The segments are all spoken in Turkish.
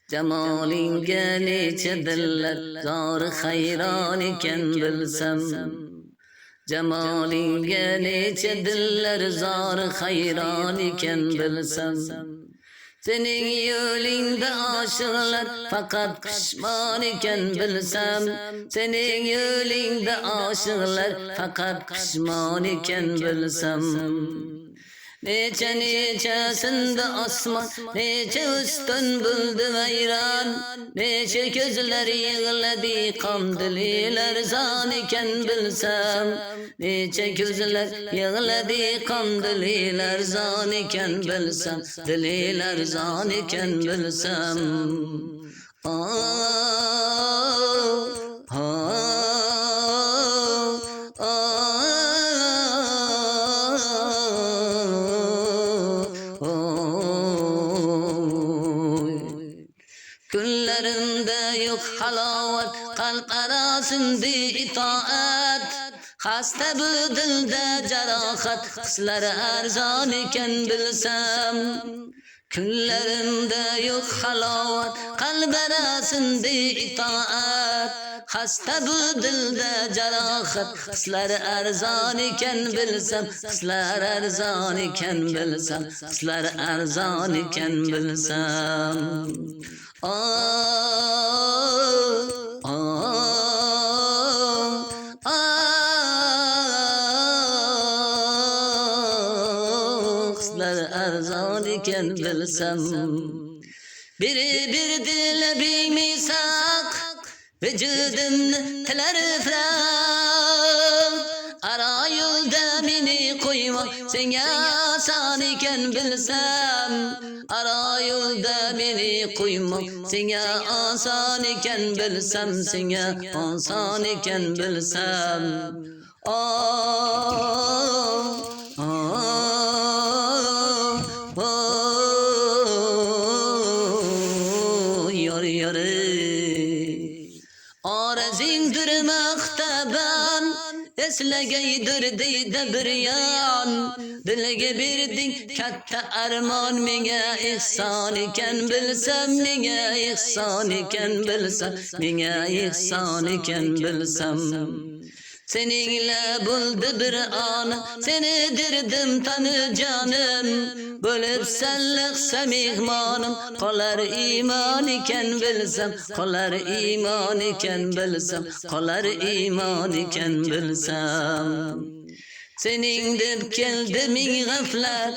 Cemalingga necha dillar zori hayron ekan bilsam. Cemalingga necha dillar zori hayron ekan bilsam. Sening yo'lingda oshiqlar faqat pishmon ekan bilsam. Sening yo'lingda oshiqlar faqat pishmon ekan bilsam. Necha nechasında osmon, necha ustun buldi vayron, necha ko'zlar yig'ladi qomdililar zon ekan bilsam. Necha ko'zlar yig'ladi qomdililar zon ekan bilsam, dililar zon ekan bilsam. Kunlarimda yo'q halovat, qalb arasında itoat. Xasta bu dilda jarohat, hislari arzon ekan bilsam. Kunlarimda yo'q halovat, qalb arasında itoat. Xasta bu dilda jarohat, hislari arzon ekan bilsam. Hislari arzon ekan bilsam. Hislari arzon ekan bilsam. Hislar arzon ekan bilsam. Biri bir dile bir misak, vücudumni tilar ifrat. Ara yo'lda meni qo'yma, senga oson ekan bilsam. Ara yo'lda meni qo'yma, senga oson ekan bilsam. Senga oson ekan bilsam. Arzingdir maqtaban, eslagaydir deydi bir yon. Dilga berding katta armon, menga ihson ekan bilsam. Menga ihson ekan bilsam. Menga ihson ekan bilsam. Seninle buldu bir an, seni dirdim tanı canım. Bölüp sallıqsa mehmanım, qolar iman ekan bilsam. Qolar iman ekan bilsam. Qolar iman ekan bilsam. Sening deb keldi ming g'aflat,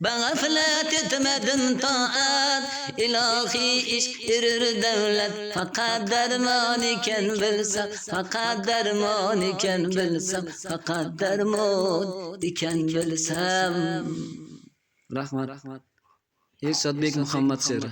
bag'aflat etmadim taat. İlahi ishq erir davlat, faqat darmon ekan bilsam. Faqat darmon ekan bilsam. Faqat darmon ekan bilsam. Rahmat. Ershadbek Muhammad she'ri.